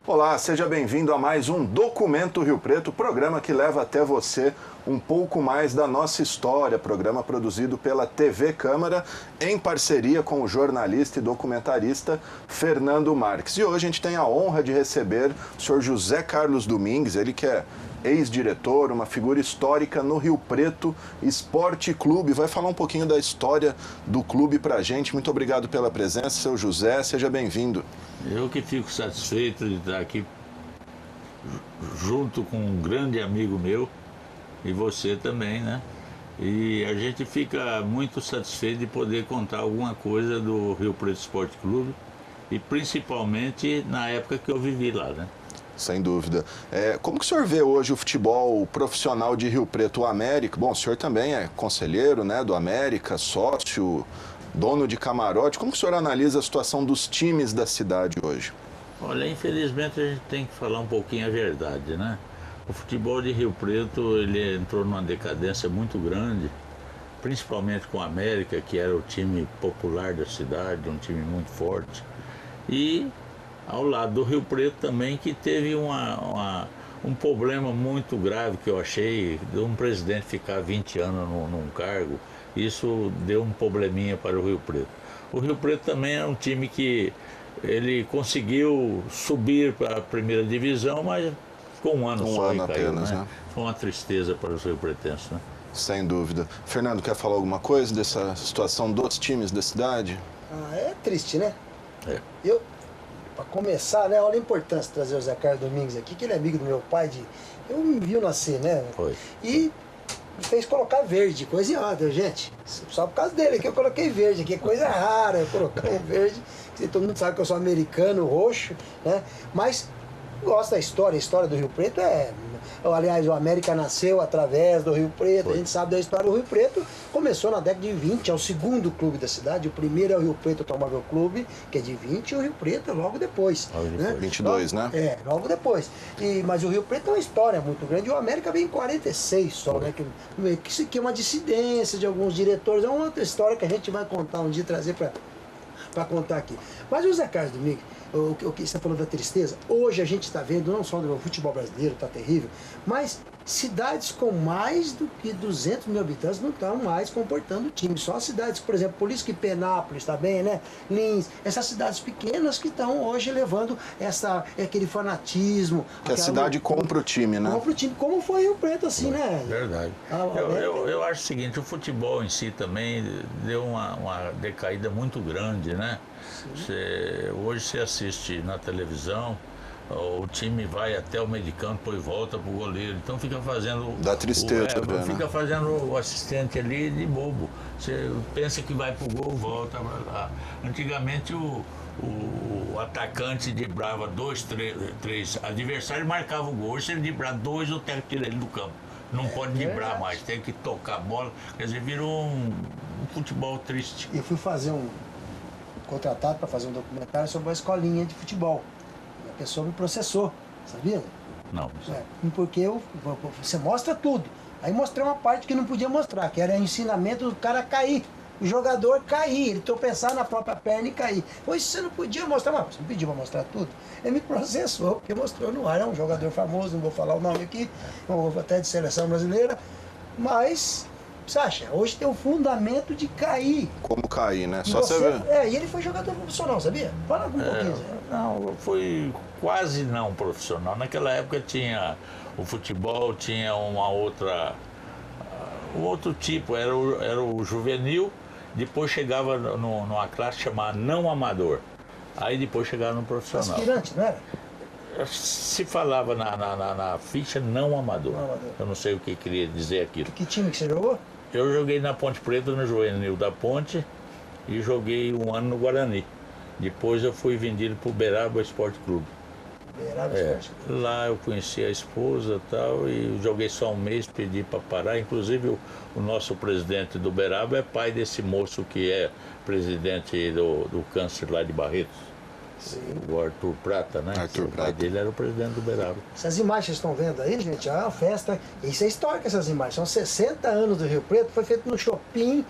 Olá, seja bem-vindo a mais um Documento Rio Preto, programa que leva até você um pouco mais da nossa história, programa produzido pela TV Câmara em parceria com o jornalista e documentarista Fernando Marques. E hoje a gente tem a honra de receber o senhor José Carlos Domingues, ele que é ex-diretor, uma figura histórica no Rio Preto Esporte Clube. Vai falar um pouquinho da história do clube pra gente. Muito obrigado pela presença, seu José, seja bem-vindo. Eu que fico satisfeito de estar aqui junto com um grande amigo meu e você também, né? E a gente fica muito satisfeito de poder contar alguma coisa do Rio Preto Esporte Clube e principalmente na época que eu vivi lá, né? Sem dúvida. Como que o senhor vê hoje o futebol profissional de Rio Preto, o América? Bom, o senhor também é conselheiro, né, do América, sócio, dono de camarote. Como que o senhor analisa a situação dos times da cidade hoje? Olha, infelizmente a gente tem que falar um pouquinho a verdade, né? O futebol de Rio Preto, ele entrou numa decadência muito grande, principalmente com o América, que era o time popular da cidade, um time muito forte. E ao lado do Rio Preto também, que teve um problema muito grave que eu achei, de um presidente ficar 20 anos num cargo. Isso deu um probleminha para o Rio Preto. O Rio Preto também é um time que ele conseguiu subir para a primeira divisão, mas ficou um ano só e caiu, apenas, né? Foi uma tristeza para os rio-pretenses, né? Sem dúvida. Fernando, quer falar alguma coisa dessa situação dos times da cidade? É triste, né? É. Para começar, né? Olha a importância de trazer o Zé Carlos Domingues aqui, que ele é amigo do meu pai, eu me viu nascer, né? Foi. E me fez colocar verde, coisa errada, gente. Só por causa dele que eu coloquei verde, aqui é coisa rara eu colocar um verde, que todo mundo sabe que eu sou americano, roxo, né? Mas gosto da história, a história do Rio Preto aliás, o América nasceu através do Rio Preto. Foi. A gente sabe da história do Rio Preto. Começou na década de 20, é o segundo clube da cidade. O primeiro é o Rio Preto Automóvel Clube, que é de 20, e o Rio Preto é logo depois. Né? 22, né? Logo depois. Mas o Rio Preto tem uma história muito grande. E o América veio em 46 só, né? Que é uma dissidência de alguns diretores. É uma outra história que a gente vai contar um dia, trazer para contar aqui. Mas o Zé Carlos Domingues, o que você está falando da tristeza, hoje a gente está vendo, não só do futebol brasileiro, está terrível, mas cidades com mais do que 200 mil habitantes não estão mais comportando time. Só cidades, por exemplo, por isso que Penápolis está bem, né? Lins, essas cidades pequenas que estão hoje levando aquele fanatismo. Que a cidade compra o time, né? Compra o time, como foi Rio Preto, assim, né? Verdade. Eu acho o seguinte, o futebol em si também deu uma decaída muito grande, né? Hoje você assiste na televisão, o time vai até o meio de campo e volta pro goleiro, então fica fazendo... Dá tristeza, fica fazendo o assistente ali de bobo. Você pensa que vai pro gol, volta pra lá. Antigamente o atacante driblava 2, 3 adversários, marcava o gol. Hoje se ele driblar 2, o técnico tira ele do campo. Não pode driblar mais, tem que tocar a bola. Quer dizer, virou um futebol triste. Eu fui fazer contratado para fazer um documentário sobre uma escolinha de futebol. A pessoa me processou, sabia? Não. Porque você mostra tudo. Aí mostrei uma parte que não podia mostrar, que era o ensinamento do cara cair. O jogador cair, ele tropeçar na própria perna e cair. Pois você não podia mostrar, mas você não pediu para mostrar tudo. Ele me processou, porque mostrou no ar. É um jogador famoso, não vou falar o nome aqui, até de seleção brasileira. Mas, Sacha, hoje tem o fundamento de cair. Como cair, né? Só você ver. E ele foi jogador profissional, sabia? Fala um pouquinho. Não, foi quase não profissional. Naquela época o futebol tinha um outro tipo, era o juvenil, depois chegava numa classe chamada não amador. Aí depois chegava no profissional. Aspirante, não era? Se falava na ficha não amador. Eu não sei o que queria dizer aquilo. Que time que você jogou? Eu joguei na Ponte Preta, no juvenil da Ponte, e joguei um ano no Guarani. Depois eu fui vendido para o Uberaba Esporte Clube. Lá eu conheci a esposa e tal, e joguei só um mês, pedi para parar. Inclusive o nosso presidente do Uberaba é pai desse moço que é presidente do câncer lá de Barretos. Sim. O Arthur Prata, né? O pai dele era o presidente do Uberaba. Essas imagens que vocês estão vendo aí, gente, é uma festa. Isso é histórico, essas imagens. São 60 anos do Rio Preto, foi feito no Shopping.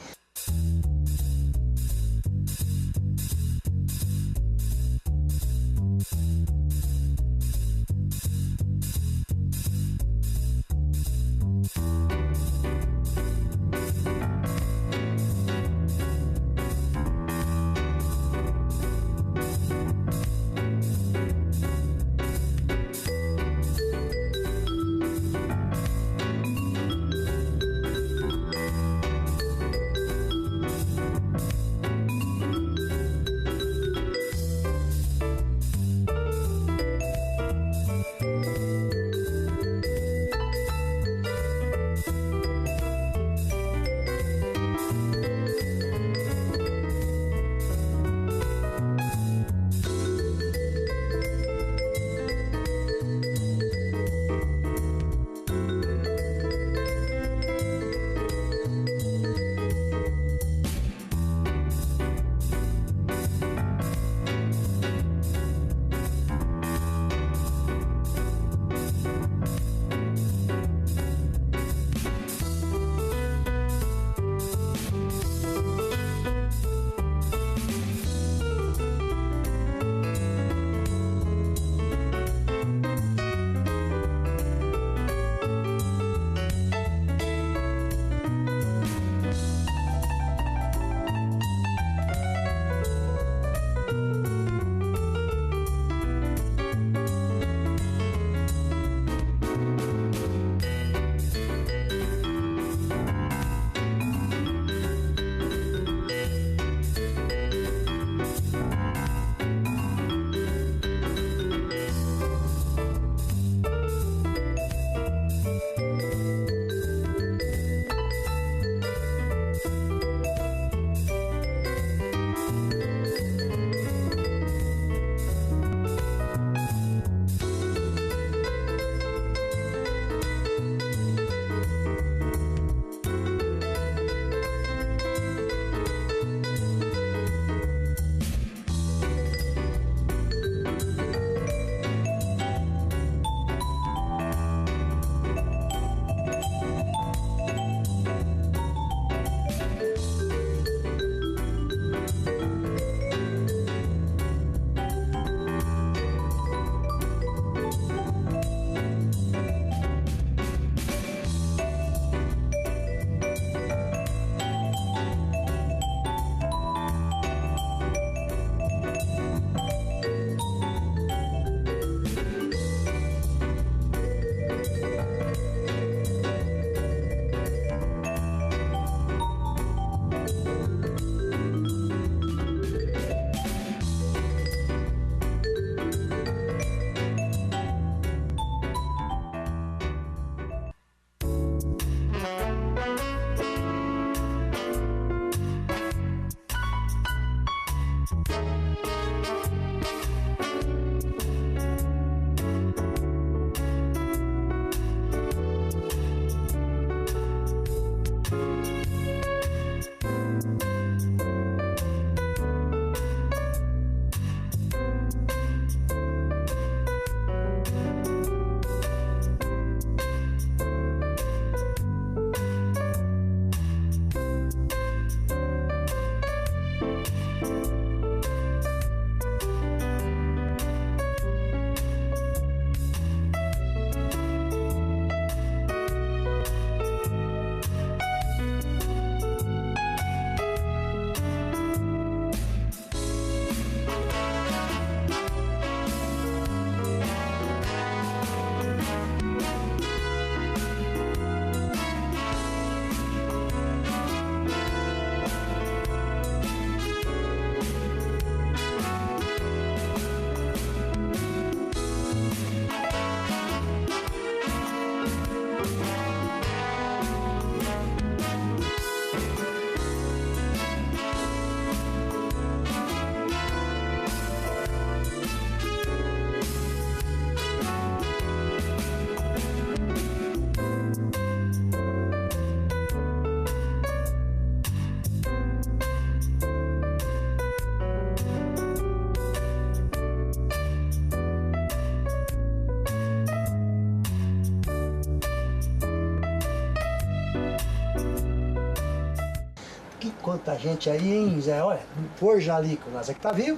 Quanta gente aí, hein, Zé? Olha, Forja ali, que o Nazar que tá vivo,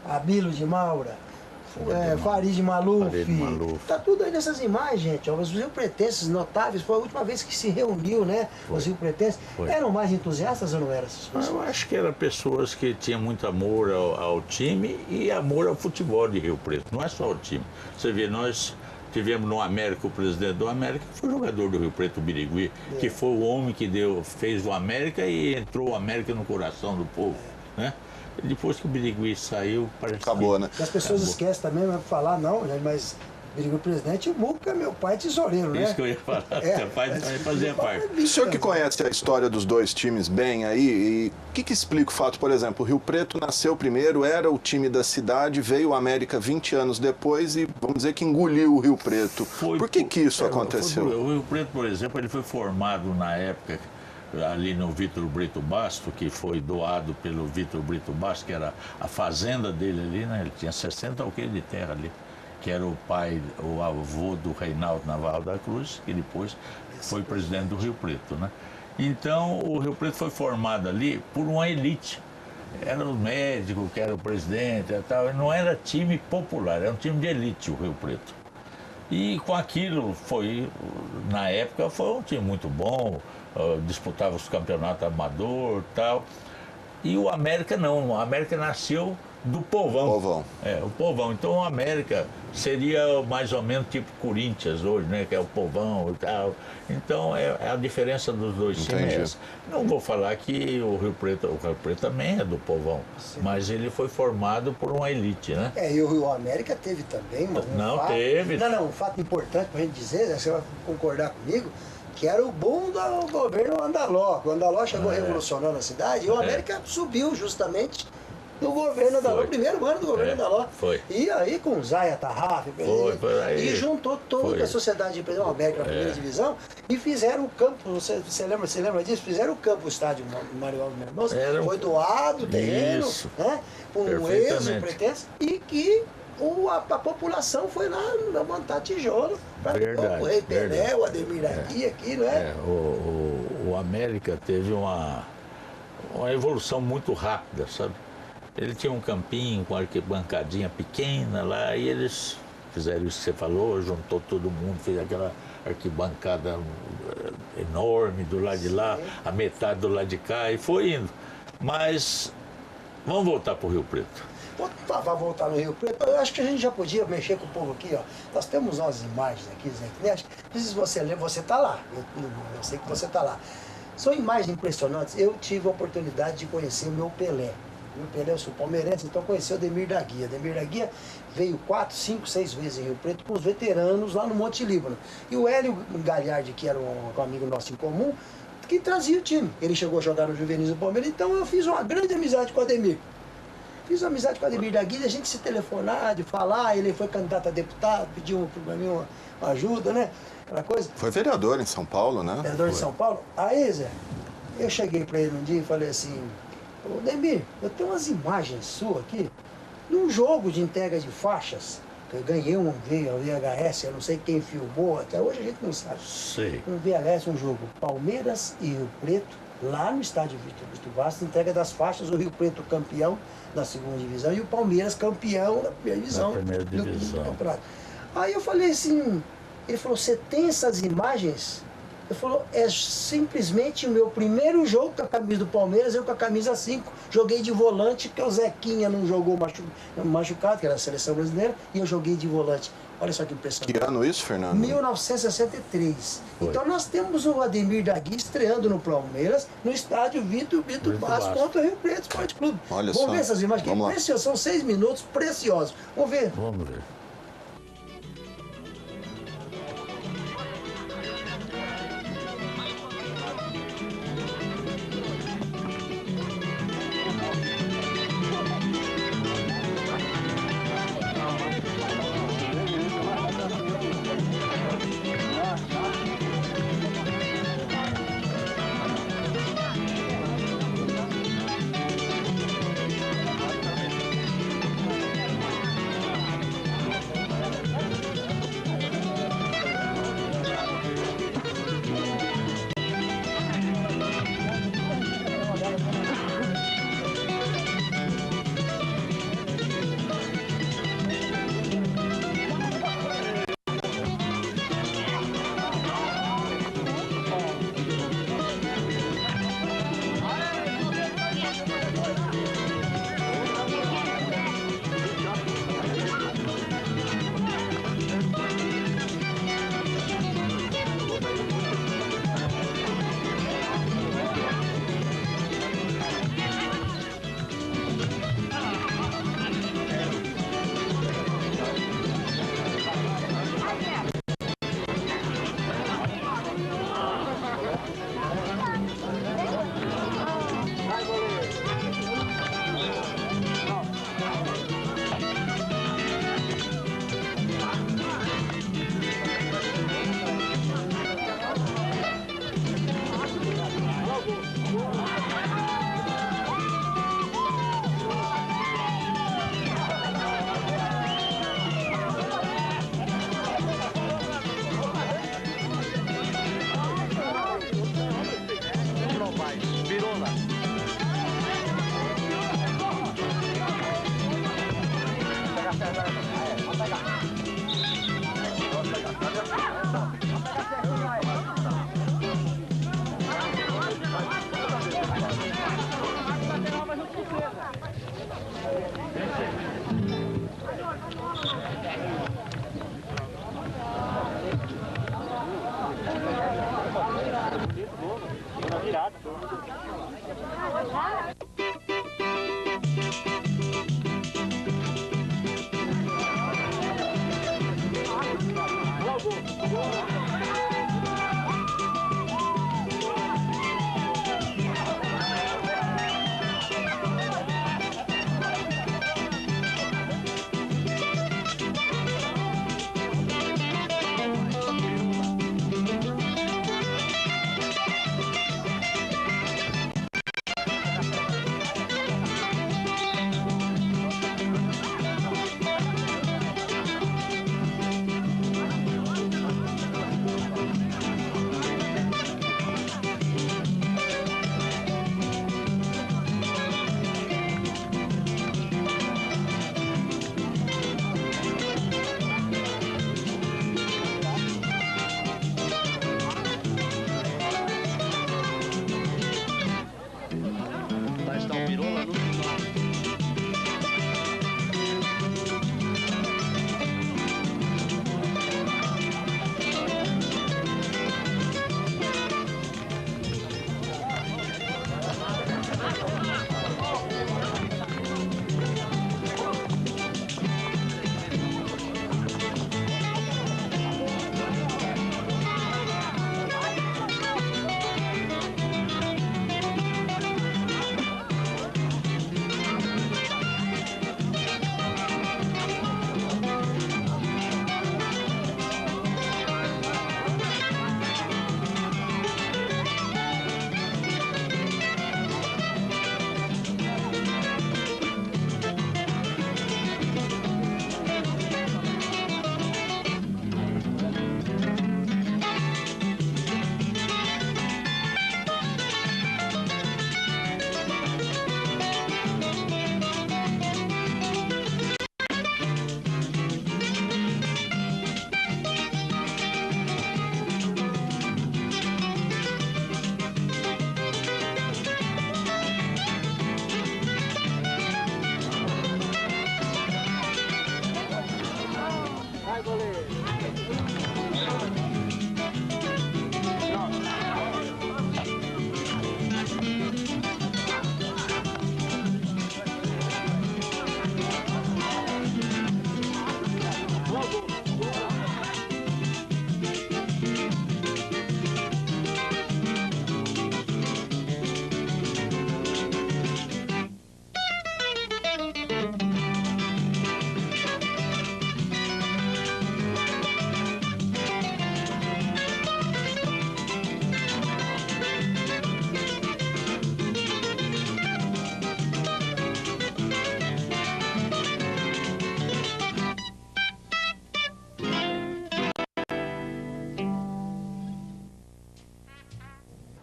Abílio de Maura, Farid Maluf, tá tudo aí nessas imagens, gente. Ó, os riopretenses notáveis, foi a última vez que se reuniu, né? Foi. Os riopretenses. Eram mais entusiastas ou não eram essas pessoas? Eu acho que eram pessoas que tinham muito amor ao time e amor ao futebol de Rio Preto. Não é só o time. Você vê, nós tivemos no América, o presidente do América foi jogador do Rio Preto, o Birigui, que foi o homem que fez o América e entrou o América no coração do povo, né? Depois que o Birigui saiu, parece acabou, que... né? E as pessoas esquecem também, não é falar não, né? Mas Birigui presidente, o Muca, meu pai tesoureiro, né? Isso que eu ia falar, seu pai também fazia parte. O senhor que conhece a história dos dois times bem aí, e o que explica o fato, por exemplo, o Rio Preto nasceu primeiro, era o time da cidade, veio o América 20 anos depois e, vamos dizer, que engoliu o Rio Preto. Por que isso aconteceu? O Rio Preto, por exemplo, ele foi formado na época ali no Vitor Brito Basto, que foi doado pelo Vitor Brito Basto, que era a fazenda dele ali, né? Ele tinha 60 alqueires de terra ali, que era o pai, o avô do Reinaldo Navarro da Cruz, que depois foi presidente do Rio Preto, né? Então, o Rio Preto foi formado ali por uma elite. Era o médico que era o presidente e tal, não era time popular, era um time de elite o Rio Preto. E com aquilo na época, foi um time muito bom, disputava os campeonatos amador e tal. E o América não, o América nasceu Do povão. Povão. É, o povão. Então o América seria mais ou menos tipo Corinthians hoje, né? Que é o povão e tal. Então a diferença dos dois times Entendi. é essa. Não vou falar que o Rio Preto também é do povão, mas ele foi formado por uma elite, né? E o Rio América teve também Não, fato, teve. um fato importante para a gente dizer, né, você vai concordar comigo, que era o boom do governo Andaló. O Andaló chegou revolucionando a cidade e o América subiu justamente no governo Andaló, Foi. o primeiro ano do governo Andaló. Foi. E aí com o Zaya Tarraf, Foi aí. e juntou toda Foi. a sociedade de Pedro América na primeira divisão e fizeram o campo, você lembra disso? Fizeram o campo, o estádio Mário Alves Mendonça, foi doado o terreno, Isso. né? Com um Perfeitamente. ex-pretenso, e que a população foi lá levantar tijolo para o Rei Pelé, o Ademir aqui, não é? O América teve uma evolução muito rápida, sabe? Ele tinha um campinho com arquibancadinha pequena lá e eles fizeram isso que você falou, juntou todo mundo, fez aquela arquibancada enorme do lado de lá, a metade do lado de cá e foi indo. Mas vamos voltar para o Rio Preto. Vai voltar no Rio Preto, eu acho que a gente já podia mexer com o povo aqui, ó. Nós temos umas imagens aqui, Zé, né? Não sei se você lembra, você está lá, eu sei que você está lá. São imagens impressionantes. Eu tive a oportunidade de conhecer o meu Pelé. O meu Pelé, eu sou palmeirense, então conheci o Ademir da Guia. Ademir da Guia veio 4, 5, 6 vezes em Rio Preto com os veteranos lá no Monte Líbano. E o Hélio Galhardi, que era um amigo nosso em comum, que trazia o time. Ele chegou a jogar no Juvenis do Palmeiras, então eu fiz uma grande amizade com o Ademir. Fiz amizade com o Ademir da Guia, a gente se telefonar, de falar, ele foi candidato a deputado, pediu para mim uma ajuda, né? Aquela coisa. Foi vereador em São Paulo, né? Vereador de São Paulo. Aí, Zé, eu cheguei para ele um dia e falei assim, ô Ademir, eu tenho umas imagens suas aqui, num jogo de entrega de faixas, que eu ganhei um VHS, eu não sei quem filmou, até hoje a gente não sabe. Sei. Um VHS, um jogo Palmeiras e Rio Preto, lá no estádio Vitor Bastos, entrega das faixas, o Rio Preto campeão da segunda divisão e o Palmeiras campeão da primeira divisão. Do campeonato. Aí eu falei assim, ele falou, você tem essas imagens? Ele falou, é simplesmente o meu primeiro jogo com a camisa do Palmeiras, eu com a camisa 5, joguei de volante, porque o Zequinha não jogou machucado, que era a seleção brasileira, e eu joguei de volante. Olha só que impressionante. Que ano isso, Fernando? 1963. Então nós temos o Ademir da Guia estreando no Palmeiras, no estádio Vitor Bastos contra o Rio Preto Esporte Clube. Olha Vamos só. ver essas imagens, que é preciosas, são 6 minutos preciosos. Vamos ver. Vamos ver.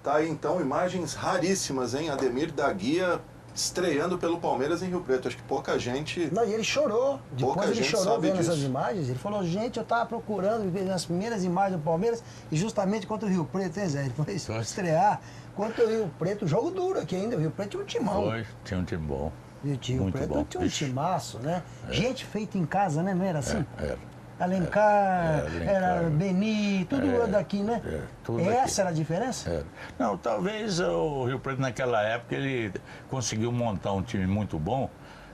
Tá aí então imagens raríssimas, hein? Ademir da Guia estreando pelo Palmeiras em Rio Preto. Acho que pouca gente... Não, e ele chorou. Depois ele chorou vendo disso. essas imagens. Ele falou, gente, eu estava procurando ver as primeiras imagens do Palmeiras e justamente contra o Rio Preto, hein, Zé? Ele foi estrear contra o Rio Preto. Jogo duro aqui ainda. O Rio Preto tinha um timão. Foi, tinha um time bom. E o Rio Preto tinha um timaço, né? Gente feita em casa, né? Não era assim? Era. Alencar, era Beni, tudo daqui, né? Tudo Essa daqui. era a diferença? Não, talvez o Rio Preto naquela época ele conseguiu montar um time muito bom.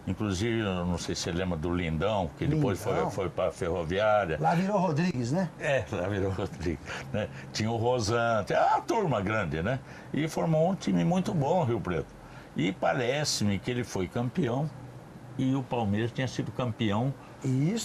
Inclusive, eu não sei se você lembra do Lindão, que depois foi para a Ferroviária. Lá virou Rodrigues, né? Lá virou Rodrigues. Né? Tinha o Rosan, tinha uma turma grande, né? E formou um time muito bom, o Rio Preto. E parece-me que ele foi campeão e o Palmeiras tinha sido campeão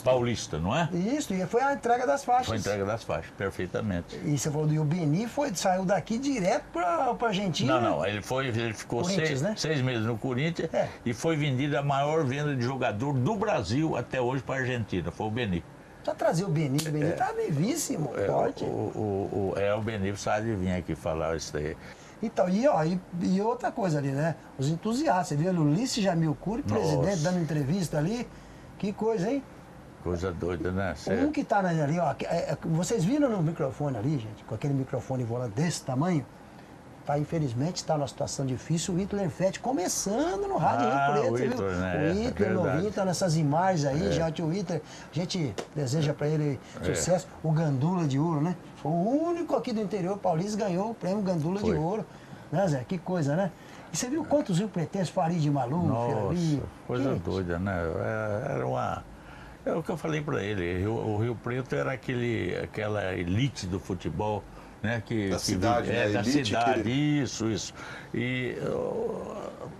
paulista, não é? Isso, e foi a entrega das faixas. Foi a entrega das faixas, perfeitamente. E você falou do Beni, saiu daqui direto para a Argentina? Não, ele ficou né? 6 meses no Corinthians e foi vendido a maior venda de jogador do Brasil até hoje para a Argentina, foi o Beni. Só trazer o Beni tá vivíssimo, forte. O Beni sabe vir aqui falar isso daí. Então, e outra coisa ali, né? Os entusiastas, você viu o Ulisses Jamil Cury, presidente, dando entrevista ali. Que coisa, hein? Coisa doida, né? Um que tá ali, ó. Vocês viram no microfone ali, gente, com aquele microfone volante desse tamanho? Infelizmente está numa situação difícil, o Hitler Fett começando no Rádio Rio Preto, o Hitler, viu? né? O Hitler novinho tá nessas imagens aí, gente, o Hitler, a gente deseja para ele sucesso. O Gandula de Ouro, né? Foi o único aqui do interior paulista ganhou o prêmio Gandula de Ouro. Né, Zé? Que coisa, né? E você viu quantos Rio Pretenses, Farid Maluf ali? Coisa doida, né? Era uma... É o que eu falei para ele, o Rio Preto era aquela elite do futebol, né? Da cidade, né? Da elite cidade, isso. E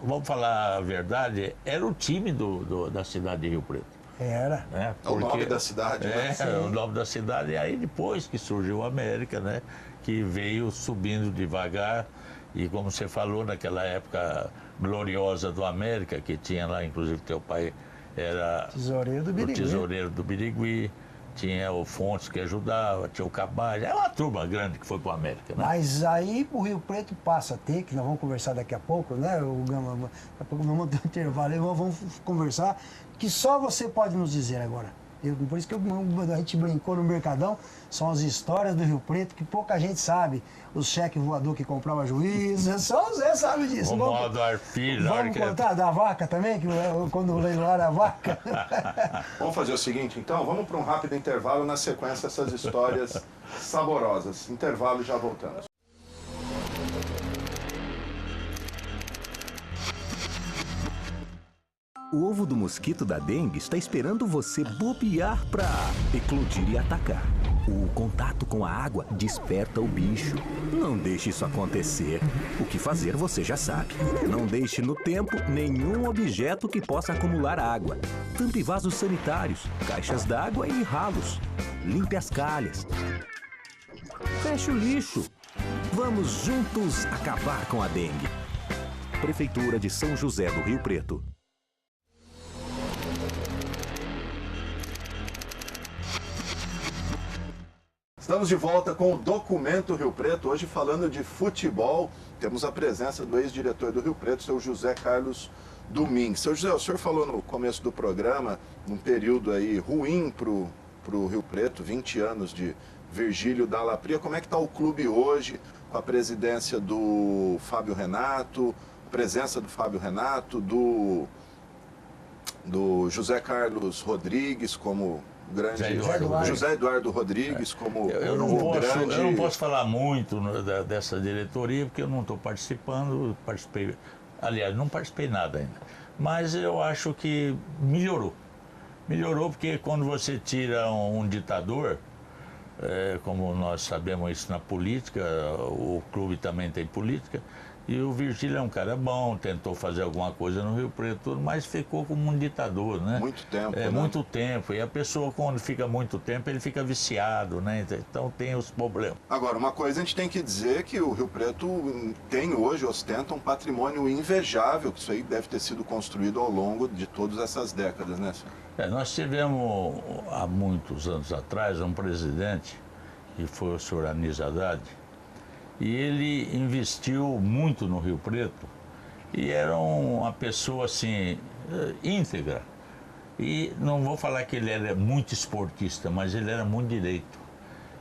vamos falar a verdade, era o time da cidade de Rio Preto. Era. Né? É o nome da cidade, né? O nome da cidade. E aí depois que surgiu a América, né? Que veio subindo devagar. E como você falou, naquela época gloriosa do América, que tinha lá, inclusive teu pai era o tesoureiro do Birigui, tinha o Fontes que ajudava, tinha o Cabalho, é uma turma grande que foi para o América, né? Mas aí o Rio Preto passa a ter, que nós vamos conversar daqui a pouco, né? Daqui a pouco nós vamos ter um intervalo e vamos conversar, que só você pode nos dizer agora. Por isso que a gente brincou no Mercadão, são as histórias do Rio Preto que pouca gente sabe. O cheque voador que comprava juiz, só o Zé sabe disso. O modo Arpilho. Vamos contar da vaca também, que quando leiloaram a vaca. Vamos fazer o seguinte, então, vamos para um rápido intervalo, na sequência essas histórias saborosas. Intervalo e já voltamos. O ovo do mosquito da dengue está esperando você bobear para eclodir e atacar. O contato com a água desperta o bicho. Não deixe isso acontecer. O que fazer você já sabe. Não deixe no tempo nenhum objeto que possa acumular água. Tampe vasos sanitários, caixas d'água e ralos. Limpe as calhas. Feche o lixo. Vamos juntos acabar com a dengue. Prefeitura de São José do Rio Preto. Estamos de volta com o Documento Rio Preto, hoje falando de futebol. Temos a presença do ex-diretor do Rio Preto, seu José Carlos Domingues. Seu José, o senhor falou no começo do programa, num período aí ruim para o Rio Preto, 20 anos de Virgílio Dalla Pria. Como é que está o clube hoje, com a presidência do Fábio Renato, presença do Fábio Renato, do José Carlos Rodrigues como... grande José Eduardo Rodrigues como eu não posso falar muito dessa diretoria porque eu não estou participando, não participei nada ainda, mas eu acho que melhorou porque quando você tira um ditador, como nós sabemos isso na política, o clube também tem política. E o Virgílio é um cara bom, tentou fazer alguma coisa no Rio Preto, mas ficou como um ditador, né? Muito tempo, né? Muito tempo. E a pessoa, quando fica muito tempo, ele fica viciado, né? Então tem os problemas. Agora, uma coisa a gente tem que dizer que o Rio Preto tem hoje, ostenta um patrimônio invejável, que isso aí deve ter sido construído ao longo de todas essas décadas, né, senhor? Nós tivemos, há muitos anos atrás, um presidente, que foi o senhor Anísio Haddad, E ele investiu muito no Rio Preto e era uma pessoa assim, íntegra. E não vou falar que ele era muito esportista, mas ele era muito direito.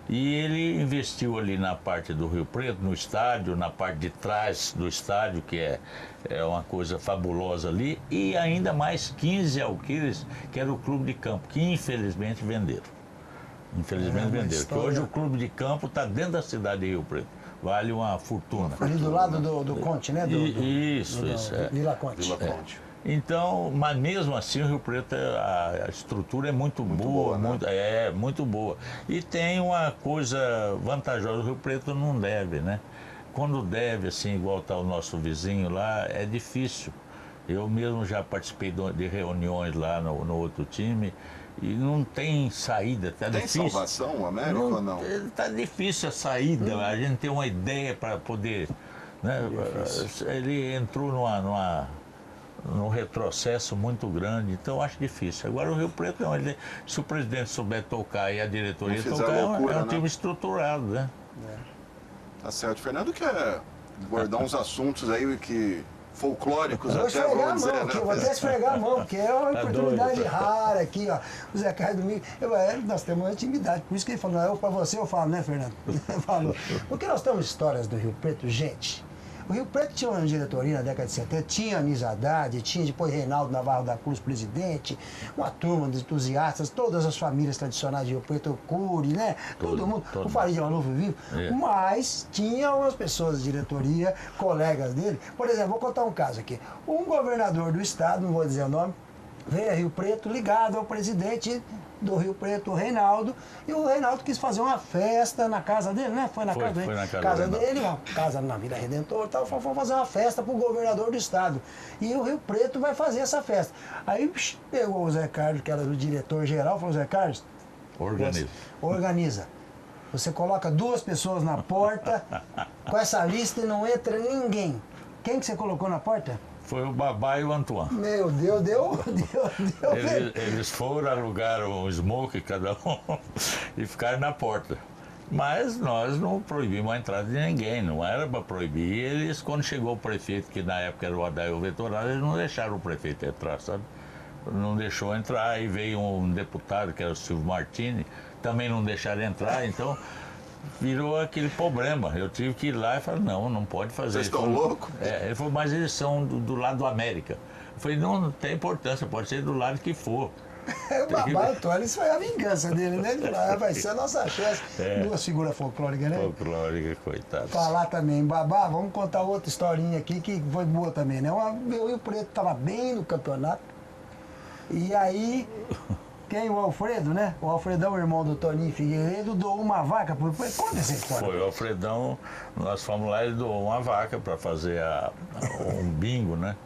E ele investiu ali na parte do Rio Preto, no estádio, na parte de trás do estádio, que é uma coisa fabulosa ali, e ainda mais 15 alqueires, que era o clube de campo, que infelizmente venderam. Infelizmente venderam. Porque hoje o clube de campo está dentro da cidade de Rio Preto. Vale uma fortuna. Ali do lado do Conte, né? Isso. Vila Conte. Vila Conte. Então, mas mesmo assim o Rio Preto, a estrutura é muito boa, né? muito boa. E tem uma coisa vantajosa, o Rio Preto não deve, né? Quando deve, assim, igual está o nosso vizinho lá, é difícil. Eu mesmo já participei de reuniões lá no outro time e não tem saída, tá difícil. Tem salvação, o América, ou não? Tá difícil a saída, a gente tem uma ideia para poder... Né? Ele entrou num retrocesso muito grande, então eu acho difícil. Agora o Rio Preto não, se o presidente souber tocar e a diretoria tocar, loucura, é um né? time estruturado, né? Tá certo. Fernando quer abordar uns assuntos aí que folclóricos Eu vou até, esfregar a vamos mão dizer, aqui, né? vou até esfregar a mão, porque é uma Tá oportunidade doido. rara aqui, ó. O Zé Carlos Domingo, nós temos uma intimidade, por isso que ele falou, eu pra você eu falo, né, Fernando? Falou. Porque nós temos histórias do Rio Preto, gente. O Rio Preto tinha uma diretoria na década de 70, tinha Amizade, tinha depois Reinaldo Navarro da Cruz, presidente, uma turma de entusiastas, todas as famílias tradicionais de Rio Preto, o Cury, né? Todo mundo, o Farid de Maluf vivo. É. Mas tinha umas pessoas da diretoria, colegas dele. Por exemplo, vou contar um caso aqui. Um governador do estado, não vou dizer o nome, veio a Rio Preto ligado ao presidente do Rio Preto, o Reinaldo, e o Reinaldo quis fazer uma festa na casa dele, né? Foi na casa dele. Foi na casa dele, uma casa na Vila Redentor e tal, foi fazer uma festa pro governador do estado. E o Rio Preto vai fazer essa festa. Aí pegou o Zé Carlos, que era o diretor-geral, falou, Zé Carlos, organiza. Você coloca 2 pessoas na porta com essa lista e não entra ninguém. Quem que você colocou na porta? Foi o Babá e o Antoine. Meu Deus, deu. Eles foram, alugaram um smoke cada um e ficaram na porta. Mas nós não proibimos a entrada de ninguém, não era para proibir. Eles, quando chegou o prefeito, que na época era o Adair Vetorado, eles não deixaram o prefeito entrar, sabe? Não deixou entrar, aí veio um deputado, que era o Silvio Martini, também não deixaram entrar, então virou aquele problema. Eu tive que ir lá e falar, não pode fazer. Vocês estão loucos? Ele falou, mas eles são do lado do América. Eu falei, não tem importância, pode ser do lado que for. O Babá Antônio, isso foi a vingança dele, né? Ele falou, vai ser a nossa chance. 2 figuras folclóricas, né? Folclórica, coitado. Falar também, Babá, vamos contar outra historinha aqui que foi boa também, né? O Rio Preto estava bem no campeonato. E aí, o Alfredo, né? O Alfredão, irmão do Toninho Figueiredo, doou uma vaca. Conta essa história. Foi o Alfredão, nós fomos lá e doou uma vaca para fazer um bingo, né?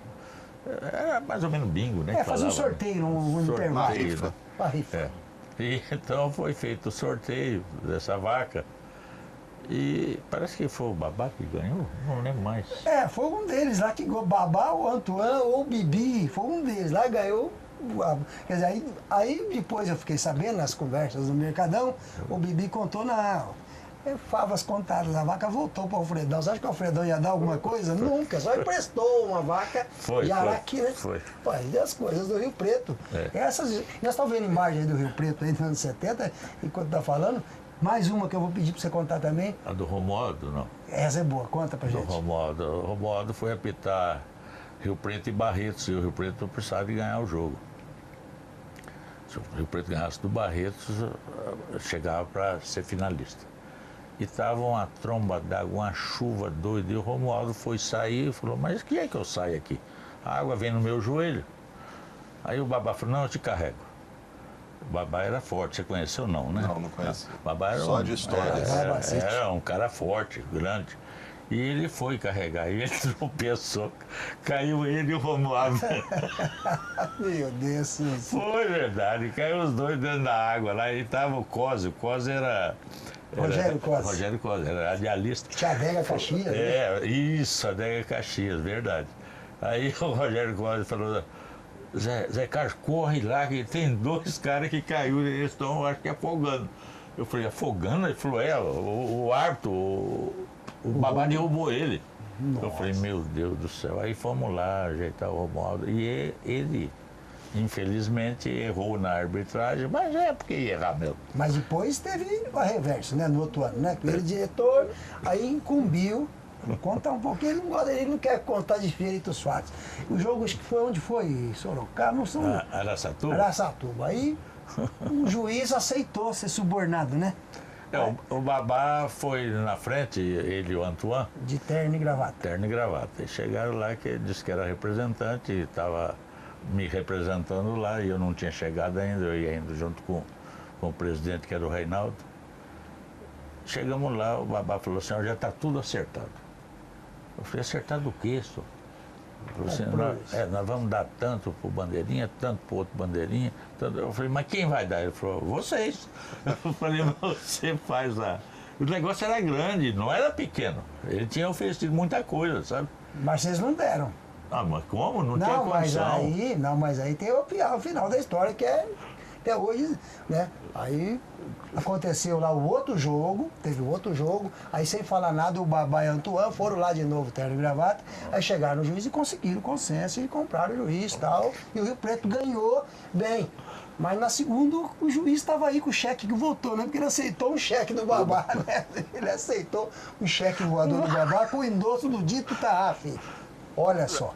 Era mais ou menos bingo, né? Fazer um sorteio, um intervalo. Né? Uma rifa. E então foi feito o sorteio dessa vaca. E parece que foi o Babá que ganhou, não lembro mais. Foi um deles lá que ganhou, Babá, o Antoine ou o Bibi, foi um deles lá, ganhou. Quer dizer, aí depois eu fiquei sabendo nas conversas do Mercadão, o Bibi contou, não. Favas contadas, a vaca voltou para o Alfredão. Você acha que o Alfredão ia dar alguma coisa? Nunca, só emprestou uma vaca de Araqui, né? Foi. Pô, e as coisas do Rio Preto. Nós estamos vendo imagem aí do Rio Preto aí nos anos 70, enquanto está falando. Mais uma que eu vou pedir para você contar também. A do Romualdo, não? Essa é boa, conta pra gente. O Romualdo foi apitar Rio Preto e Barretos, e o Rio Preto precisava de ganhar o jogo. Se o Rio Preto ganhasse do Barretos, chegava para ser finalista. E estava uma tromba d'água, uma chuva doida, e o Romualdo foi sair e falou, mas que é que eu saio aqui? A água vem no meu joelho. Aí o Babá falou, não, eu te carrego. O Babá era forte, você conheceu não, né? Não conheci. Babá era Só de histórias. Era um cara forte, grande. E ele foi carregar, e ele tropeçou, caiu ele e o Romualdo. Meu Deus. Foi verdade, caiu os dois dentro da água lá, e tava o Cose era Rogério Cose. Rogério Cose, era radialista. Tinha a Adega Caxias, né? Isso, a Adega Caxias, verdade. Aí o Rogério Cose falou, Zé Carlos, corre lá, que tem 2 caras que caiu, eles estão, acho que afogando. Eu falei, afogando? Ele falou, o árbitro, O Babá derrubou ele. Nossa. Eu falei, meu Deus do céu. Aí fomos lá ajeitar o Romualdo. E ele, infelizmente, errou na arbitragem, mas é porque ia errar mesmo. Mas depois teve a reverso, né? No outro ano, né? Primeiro diretor, aí incumbiu. Conta um pouquinho, ele não quer contar de feitos fatos. O jogo, acho que foi onde foi? Sorocaba, não são. Araçatuba? Araçatuba. Aí o juiz aceitou ser subornado, né? O Babá foi na frente, ele e o Antoine, De terno e gravata. terno e gravata. E chegaram lá que disse que era representante e estava me representando lá e eu não tinha chegado ainda, eu ia indo junto com o presidente, que era o Reinaldo. Chegamos lá, o Babá falou assim, já está tudo acertado. Eu falei, acertado o quê, senhor? Ele falou assim, nós vamos dar tanto pro Bandeirinha, tanto pro outro Bandeirinha. Tanto... Eu falei, mas quem vai dar? Ele falou, vocês. Eu falei, você faz lá. O negócio era grande, não era pequeno. Ele tinha oferecido muita coisa, sabe? Mas vocês não deram. Ah, mas como? Não tinha condição. Mas aí tem o final da história, que é até hoje, né? Aí aconteceu lá o outro jogo, teve o outro jogo, aí sem falar nada, o Babá e o Antoine foram lá de novo, terno e gravata, aí chegaram no juiz e conseguiram o consenso e compraram o juiz e tal, e o Rio Preto ganhou bem. Mas na segunda o juiz estava aí com o cheque que voltou, né? Porque ele aceitou um cheque do Babá, né? Ele aceitou um cheque voador do Babá com o endosso do Dito Tarrafo. Olha só.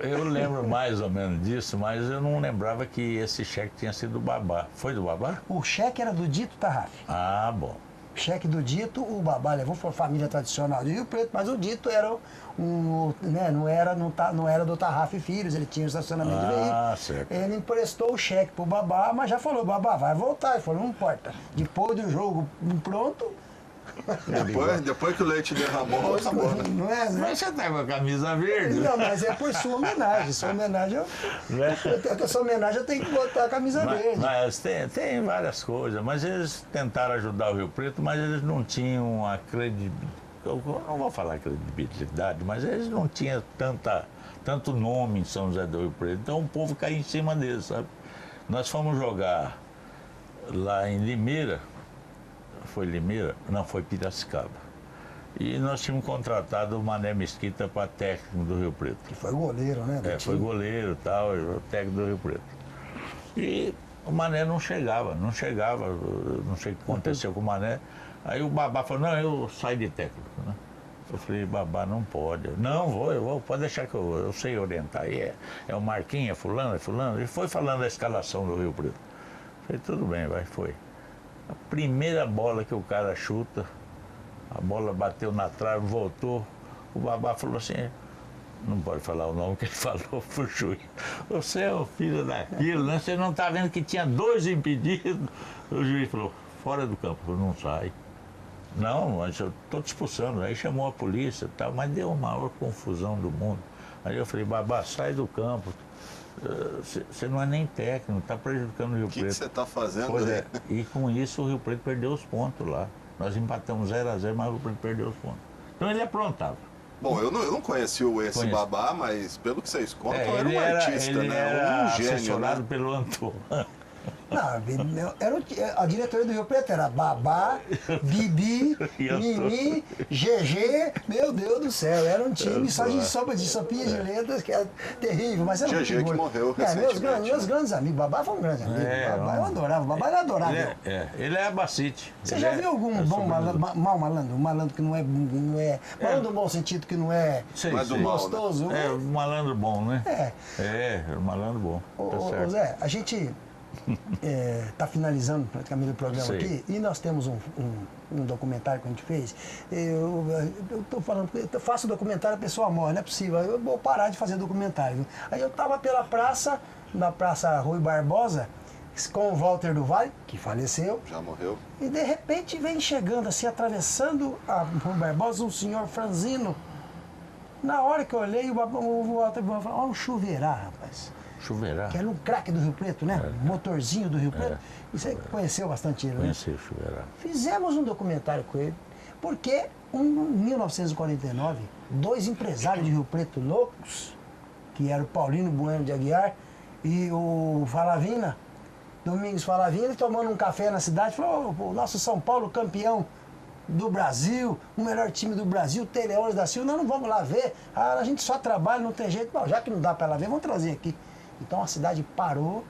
Eu lembro mais ou menos disso, mas eu não lembrava que esse cheque tinha sido do Babá. Foi do Babá? O cheque era do Dito Tarrafo. Ah, bom. O cheque do Dito, o Babá levou para a família tradicional de Rio Preto, mas o Dito era né, não era do Tarrafo e Filhos, ele tinha um estacionamento de veículo. Certo. Ele emprestou o cheque pro Babá, mas já falou, Babá, vai voltar. Ele falou, não importa. Depois do jogo pronto... Depois que o leite derramou, acabou, né? Não é, né? Mas você tá com a camisa verde? Não, mas é por sua homenagem. Sua homenagem, essa homenagem eu tenho que botar a camisa verde. Mas tem várias coisas, mas eles tentaram ajudar o Rio Preto, mas eles não tinham a credibilidade. Eu não vou falar credibilidade, mas eles não tinham tanto nome em São José do Rio Preto. Então o povo caiu em cima deles, sabe? Nós fomos jogar lá em Limeira. Foi Limeira? Não, foi Piracicaba. E nós tínhamos contratado o Mané Mesquita para técnico do Rio Preto. Que foi goleiro, né? Foi goleiro e tal, o técnico do Rio Preto. E o Mané não chegava, não sei o que aconteceu com o Mané. Aí o Babá falou, não, eu saio de técnico, né? Eu falei, Babá, não pode. Não, eu vou, pode deixar que eu sei orientar. Aí é o Marquinhos, é fulano. Ele foi falando da escalação do Rio Preto. Eu falei, tudo bem, foi. A primeira bola que o cara chuta, a bola bateu na trave, voltou. O Babá falou assim, não pode falar o nome que ele falou pro juiz. Você é o filho daquilo, né? Você não tá vendo que tinha 2 impedidos? O juiz falou, fora do campo, eu não sai. Não, mas eu estou te expulsando. Aí chamou a polícia e tal, mas deu a maior confusão do mundo. Aí eu falei, Babá, sai do campo. Você não é nem técnico, está prejudicando o Rio Preto. O que você está fazendo? Pois é. E com isso o Rio Preto perdeu os pontos lá. Nós empatamos 0-0, mas o Rio Preto perdeu os pontos. Então ele aprontava. Bom, eu não conheci esse Babá, mas pelo que vocês contam, era um artista, ele né? Era Um gênio, assessorado né? pelo Antoine. Não, a diretoria do Rio Preto era Babá, Bibi, Nini, GG, meu Deus do céu, era um time só de sopinha de letras, que era terrível, mas era GG que morreu recentemente. Meus grandes amigos, Babá foi um grande amigo, Babá eu adorava, Babá era adorável. Ele é abacite. Você já viu algum bom mau malandro? Um malandro que não é malandro no bom sentido, que não é gostoso? É, um malandro bom, né? Um malandro bom. Ô Zé, a gente está finalizando praticamente o programa aqui e nós temos um documentário que a gente fez. Eu estou falando, eu faço documentário, a pessoa morre, não é possível, eu vou parar de fazer documentário. Aí eu estava pela praça, na Praça Rui Barbosa, com o Walter do Vale, que faleceu. Já morreu. E de repente vem chegando assim, atravessando a Rui Barbosa, um senhor franzino. Na hora que eu olhei, o Walter falou, olha o chuveirar, rapaz. Chuveirar. Que era um craque do Rio Preto, né? Motorzinho do Rio Preto. E você conheceu bastante ele, né? Conheci o Chuveirar. Fizemos um documentário com ele, porque em 1949, 2 empresários de Rio Preto loucos, que eram o Paulino Bueno de Aguiar e o Domingos Falavina, tomando um café na cidade, falou, o nosso São Paulo campeão do Brasil, o melhor time do Brasil, Teleões da Silva, nós não vamos lá ver, a gente só trabalha, não tem jeito, não, já que não dá para lá ver, vamos trazer aqui. Então a cidade parou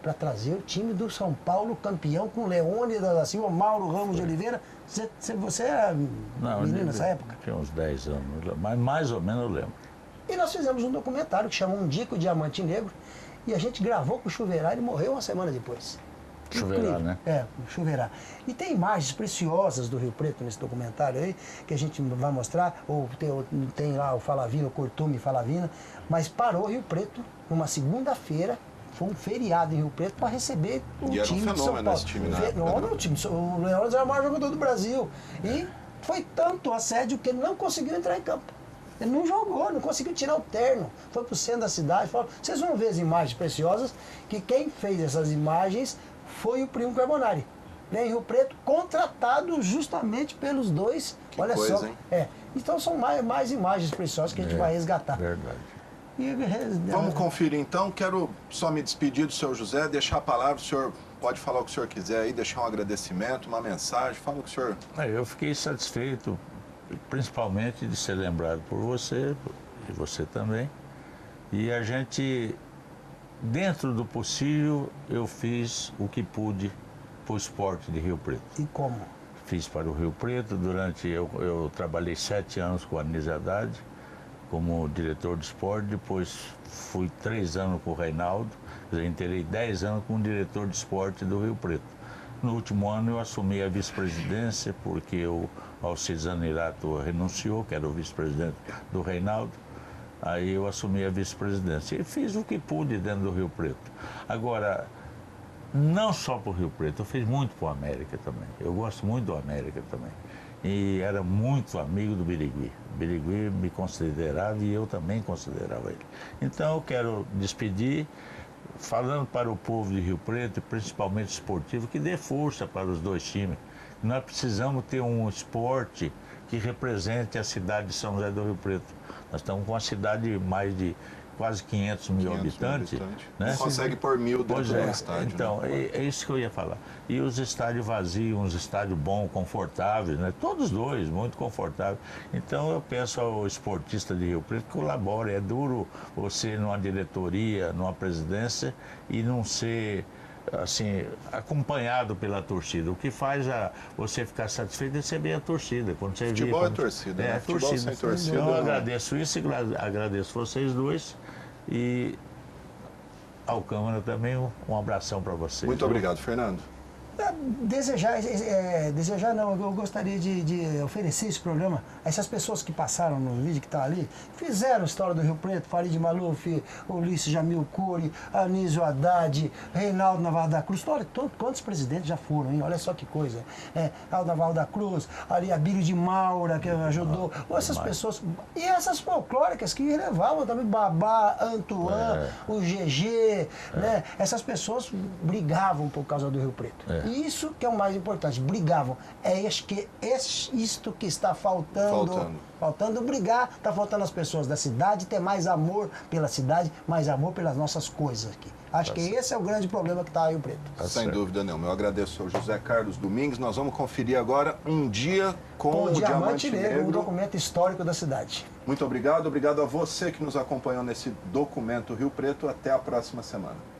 para trazer o time do São Paulo campeão com Leônidas da Silva, Mauro Ramos de Oliveira. Você era menino nessa época? Tinha uns 10 anos, mas mais ou menos eu lembro. E nós fizemos um documentário que chamou Um Dico Diamante Negro e a gente gravou com o Chuveirá, ele morreu uma semana depois. Chuveirá, né? É, Chuveirá. E tem imagens preciosas do Rio Preto nesse documentário aí, que a gente vai mostrar, ou tem lá o Falavina, o Curtume Falavina, mas parou Rio Preto numa segunda-feira, foi um feriado em Rio Preto para receber o E era um time de São fenômeno Paulo. esse time na Fenômeno, época, né? o time. O Leônidas era o maior jogador do Brasil. E foi tanto assédio que ele não conseguiu entrar em campo. Ele não jogou, não conseguiu tirar o terno. Foi para o centro da cidade. Falou, vocês vão ver as imagens preciosas, que quem fez essas imagens foi o Primo Carbonari. Né, em Rio Preto, contratado justamente pelos dois. Que Olha coisa, só. hein? Então são mais imagens preciosas que a gente vai resgatar. Verdade. Vamos conferir então. Quero só me despedir do senhor José, deixar a palavra. O senhor pode falar o que o senhor quiser aí, deixar um agradecimento, uma mensagem. Fala o que o senhor. Eu fiquei satisfeito, principalmente de ser lembrado por você e você também. E a gente, dentro do possível, eu fiz o que pude para o esporte de Rio Preto. E como? Fiz para o Rio Preto, eu trabalhei 7 anos com a Anísio Haddad como diretor de esporte, depois fui 3 anos com o Reinaldo, entrei 10 anos como diretor de esporte do Rio Preto. No último ano eu assumi a vice-presidência, porque o Alcides Zanerato renunciou, que era o vice-presidente do Reinaldo, aí eu assumi a vice-presidência e fiz o que pude dentro do Rio Preto. Agora, não só para o Rio Preto, eu fiz muito para o América também. Eu gosto muito do América também. E era muito amigo do Birigui. O Birigui me considerava e eu também considerava ele. Então eu quero despedir, falando para o povo de Rio Preto, principalmente esportivo, que dê força para os dois times. Nós precisamos ter um esporte que represente a cidade de São José do Rio Preto. Nós estamos com uma cidade de mais de quase 500 mil habitantes. Né? Não consegue pôr 1000 dentro do estádio. Então, né? é isso que eu ia falar. E os estádios vazios, uns estádios bons, confortáveis, né? Todos dois, muito confortáveis. Então eu peço ao esportista de Rio Preto que colabore. É duro você numa diretoria, numa presidência e não ser assim, acompanhado pela torcida. O que faz você ficar satisfeito é receber a torcida. Quando você Futebol é torcida, né? É, Futebol torcida. sem torcida. Então eu agradeço isso e agradeço vocês dois. E ao Câmara também um abração para vocês. Muito obrigado, Fernando. Desejar não, eu gostaria de oferecer esse programa a essas pessoas que passaram no vídeo que está ali, fizeram a história do Rio Preto, Farid Maluf, Ulisses Jamil Cury, Anísio Haddad, Reinaldo Navarro da Cruz, olha quantos presidentes já foram, hein? Olha só que coisa. Aldo Navarro da Cruz, ali Abílio de Maura, que ajudou, essas pessoas, e essas folclóricas que levavam também, Babá, Antoine, o GG, né? Essas pessoas brigavam por causa do Rio Preto. Isso que é o mais importante, brigavam. Isto que está faltando brigar, está faltando as pessoas da cidade ter mais amor pela cidade, mais amor pelas nossas coisas aqui. Acho que esse é o grande problema que está aí o Preto. Sem dúvida nenhuma. Eu agradeço ao José Carlos Domingues. Nós vamos conferir agora Um Dia com o Diamante Negro, um documento histórico da cidade. Muito obrigado. Obrigado a você que nos acompanhou nesse documento Rio Preto. Até a próxima semana.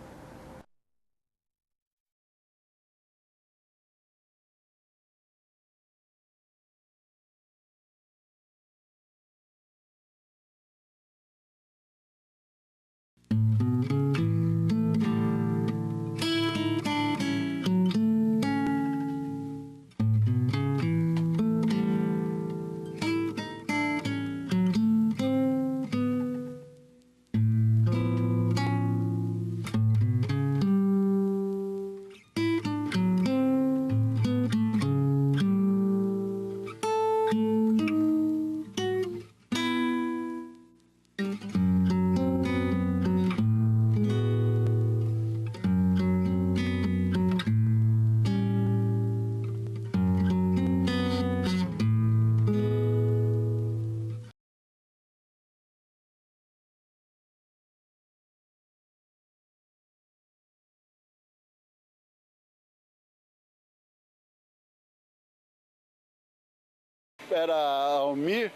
era Almir,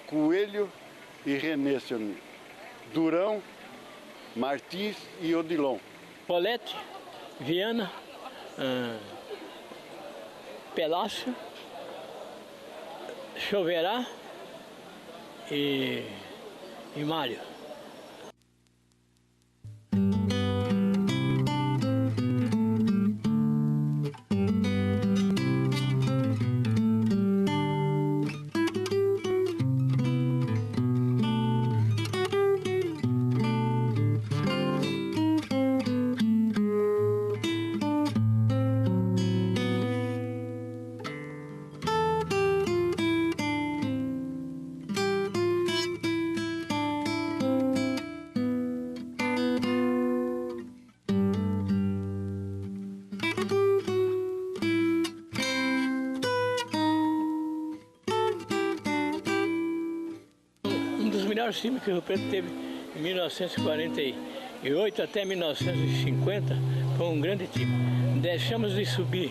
Coelho e Renê, seu amigo. Durão, Martins e Odilon. Paulette, Viana, Pelácio, Choverá e Mário. O melhor time que o Rio Preto teve em 1948 até 1950 foi um grande time. Deixamos de subir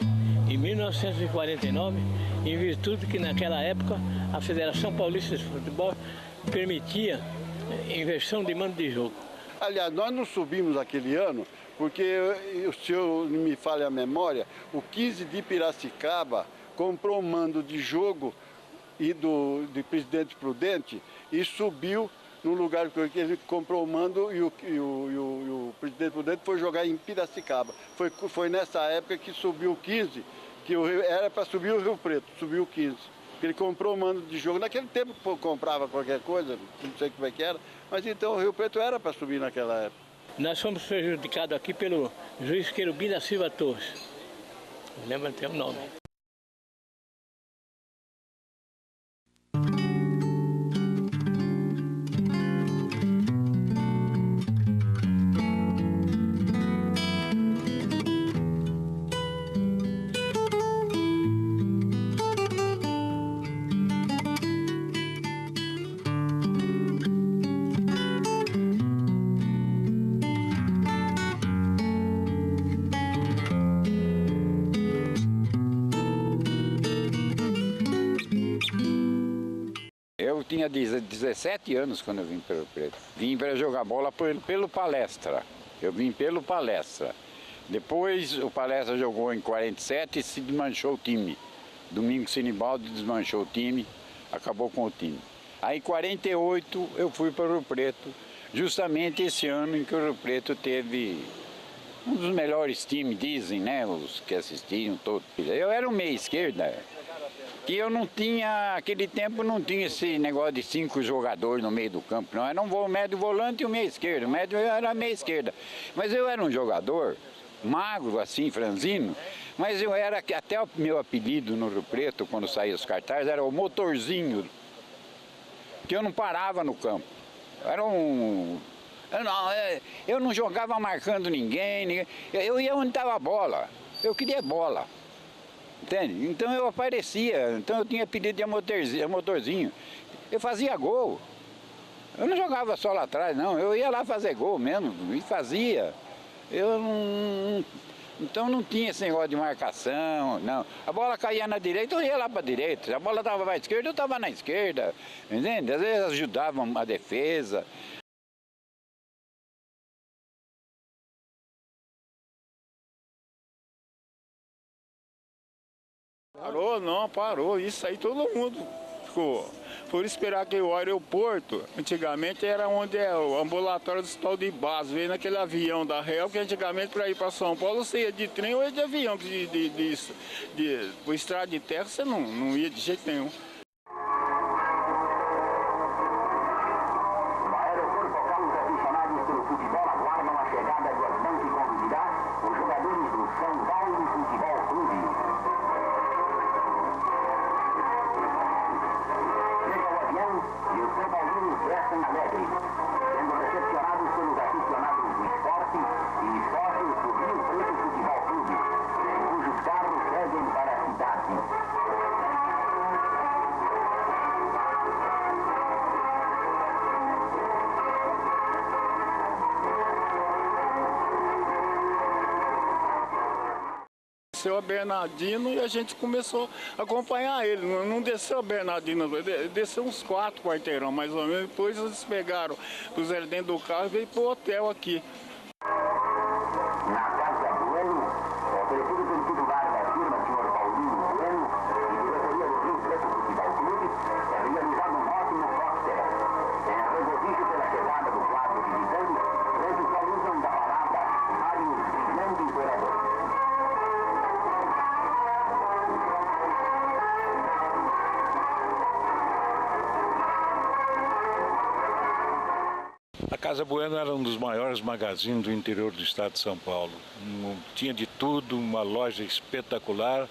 em 1949 em virtude que naquela época a Federação Paulista de Futebol permitia inversão de mando de jogo. Aliás, nós não subimos aquele ano porque, se eu não me falha a memória, o 15 de Piracicaba comprou mando de jogo e de Presidente Prudente e subiu no lugar que ele comprou o mando e o Presidente Prudente foi jogar em Piracicaba. Foi nessa época que subiu o 15, que era para subir o Rio Preto, subiu o 15. Porque ele comprou o mando de jogo. Naquele tempo comprava qualquer coisa, não sei como é que era, mas então o Rio Preto era para subir naquela época. Nós fomos prejudicados aqui pelo juiz Querubim da Silva Torres. Lembra até o nome. Eu tinha 17 anos quando eu vim para o Rio Preto. Vim para jogar bola pelo Palestra. Eu vim pelo Palestra. Depois o Palestra jogou em 47 e se desmanchou o time. Domingos Sinibaldi desmanchou o time, acabou com o time. Aí em 48 eu fui para o Rio Preto, justamente esse ano em que o Rio Preto teve um dos melhores times, dizem, né? Os que assistiam todos. Eu era um meia esquerda. Que eu não tinha, aquele tempo não tinha esse negócio de 5 jogadores no meio do campo, não. Era um médio volante e um meia esquerda. O médio era meia esquerda. Mas eu era um jogador magro, assim, franzino, mas eu era, até o meu apelido no Rio Preto, quando saía os cartazes, era o motorzinho, que eu não parava no campo. Era um... Eu não jogava marcando ninguém, eu ia onde estava a bola, eu queria bola. Entende? Então eu aparecia, então eu tinha apelido de motorzinho. Eu fazia gol. Eu não jogava só lá atrás, não. Eu ia lá fazer gol mesmo, e fazia. Então não tinha esse negócio de marcação, não. A bola caía na direita, eu ia lá para a direita. Se a bola estava na esquerda, eu estava na esquerda. Entende? Às vezes ajudavam a defesa. Parou, não, parou. Isso aí todo mundo ficou. Por esperar que o aeroporto, antigamente era onde é o ambulatório do hospital de base, veio naquele avião da Real, que antigamente para ir para São Paulo você ia de trem ou ia de avião, por estrada de terra você não ia de jeito nenhum. Você desceu a Bernardino e a gente começou a acompanhar ele. Não desceu a Bernardino, desceu uns 4 quarteirão mais ou menos. Depois eles pegaram, puseram dentro do carro e veio pro hotel aqui. Na Casa Bueno, oferecido pelo titular da firma, senhor Paulinho Bueno, e diretoria do Rio Preto Futebol Clube, é realizado um ótimo coquetel. Em regozijo pela chegada do quadro visitante, eles usam da palavra Mário Brilhante Imperador. A Casa Bueno era um dos maiores magazines do interior do estado de São Paulo. Tinha de tudo, uma loja espetacular.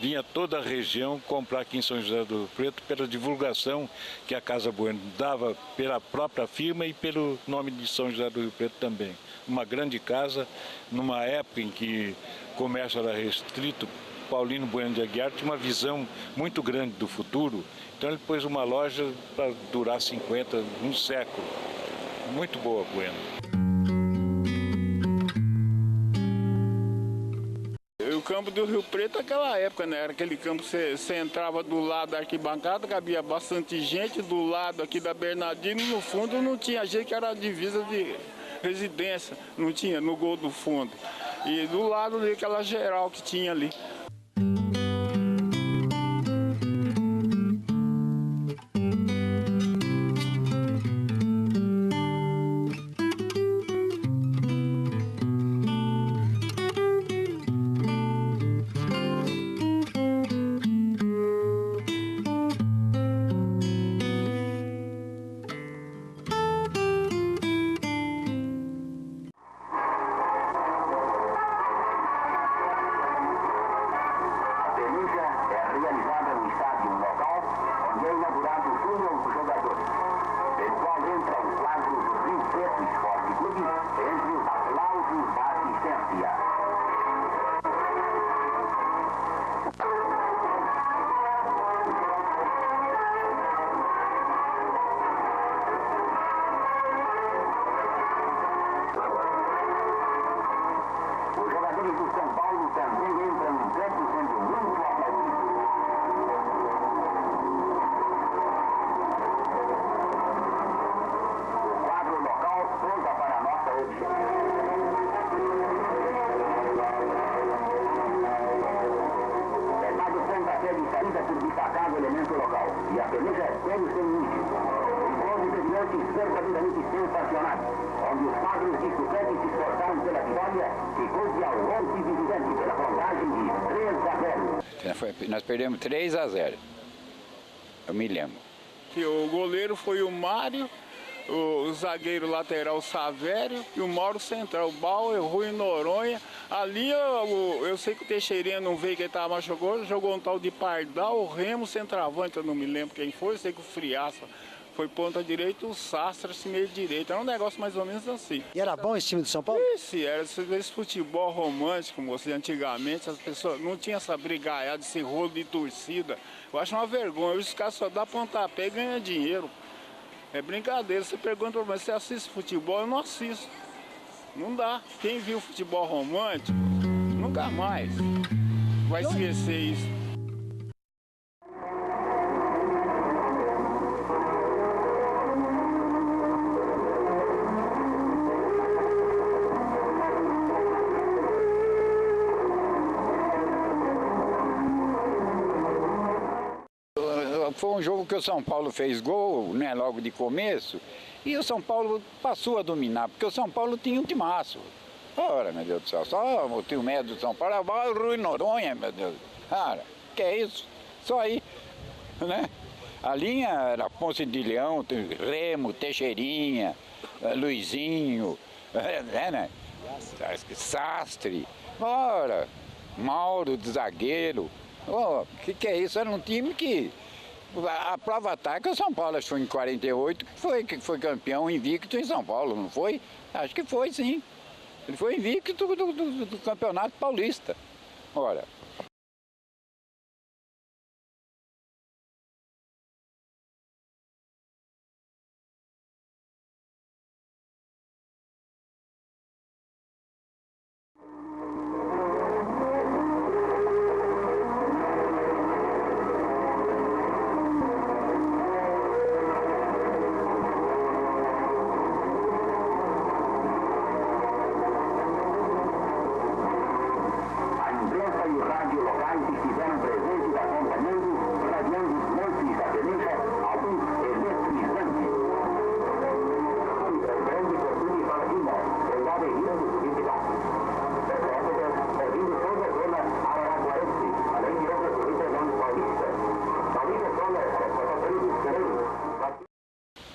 Vinha toda a região comprar aqui em São José do Rio Preto pela divulgação que a Casa Bueno dava pela própria firma e pelo nome de São José do Rio Preto também. Uma grande casa, numa época em que o comércio era restrito. Paulino Bueno de Aguiar tinha uma visão muito grande do futuro, então ele pôs uma loja para durar 50, um século. Muito boa, Bueno. O campo do Rio Preto naquela época, né? Era aquele campo que você entrava do lado da arquibancada, cabia bastante gente, do lado aqui da Bernardino, no fundo não tinha gente, que era a divisa de residência, não tinha no gol do fundo. E do lado daquela geral que tinha ali. Nós perdemos 3-0, eu me lembro. O goleiro foi o Mário, o zagueiro lateral Savério e o Mauro central, o Bauer, Rui Noronha. Ali eu sei que o Teixeirinha não veio, que ele estava machucado, jogou um tal de Pardal, o Remo, centroavante, eu não me lembro quem foi, eu sei que o Friaça foi ponta direita, o Sastra meio direito. Era um negócio mais ou menos assim. E era bom esse time do São Paulo? Era esse futebol romântico, moço. Antigamente as pessoas não tinham essa brigaiada, esse rolo de torcida. Eu acho uma vergonha. Os caras só dão pontapé e ganham dinheiro. É brincadeira. Você pergunta pra mim, você assiste futebol? Eu não assisto. Não dá. Quem viu futebol romântico, nunca mais vai esquecer isso. Foi um jogo que o São Paulo fez gol, né, logo de começo, e o São Paulo passou a dominar, porque o São Paulo tinha um timaço. Ora, meu Deus do céu, só o tio médio do São Paulo, o Rui Noronha, meu Deus. Cara, que é isso? Só aí, né? A linha era Ponce de Leão, Remo, Teixeirinha, Luizinho, né? Sastre, ora, Mauro de zagueiro. Oh, que é isso? Era um time que... A prova tá que o São Paulo, acho que foi em 48, que foi campeão invicto em São Paulo, não foi? Acho que foi, sim. Ele foi invicto do Campeonato Paulista. Ora.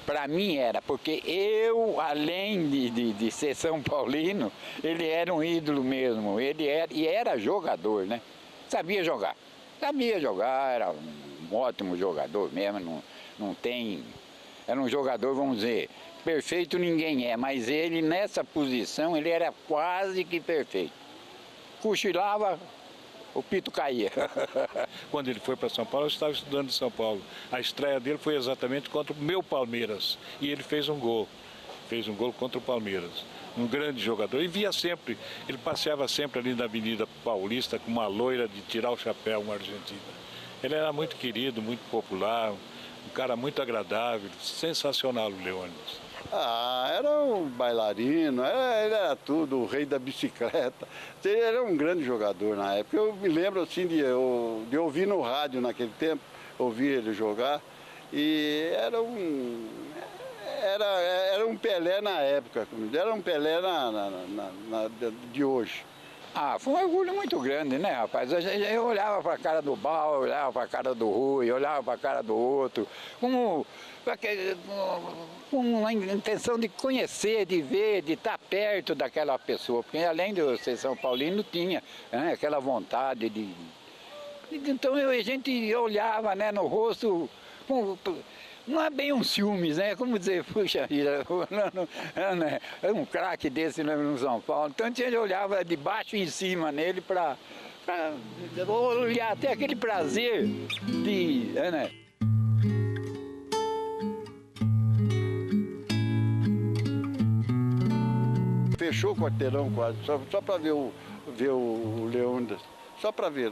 Para mim era, porque eu, além de ser São Paulino, ele era um ídolo mesmo, e era jogador, né? Sabia jogar, era um ótimo jogador mesmo, não tem... Era um jogador, vamos dizer, perfeito ninguém é, mas ele nessa posição, ele era quase que perfeito. Cochilava, o pito caía. Quando ele foi para São Paulo, eu estava estudando em São Paulo. A estreia dele foi exatamente contra o meu Palmeiras. E ele fez um gol. Fez um gol contra o Palmeiras. Um grande jogador. E via sempre, ele passeava sempre ali na Avenida Paulista com uma loira de tirar o chapéu, uma argentina. Ele era muito querido, muito popular, um cara muito agradável, sensacional o Leônidas. Era um bailarino, ele era tudo, o rei da bicicleta. Ele era um grande jogador na época. Eu me lembro assim de ouvir no rádio naquele tempo, ouvir ele jogar. E era um Pelé na época, era um Pelé de hoje. Foi um orgulho muito grande, né, rapaz? Eu olhava para a cara do Bal, olhava para a cara do Rui, olhava para a cara do outro, com uma intenção de conhecer, de ver, de estar perto daquela pessoa, porque além de eu ser São Paulino, tinha, né, aquela vontade de... Então a gente olhava, né, no rosto... Não é bem um ciúmes, né? Como dizer, puxa vida, é um craque desse no São Paulo. Então a gente olhava de baixo em cima nele para olhar até aquele prazer de... né? Fechou o quarteirão quase, só para ver o Leônidas, só para ver.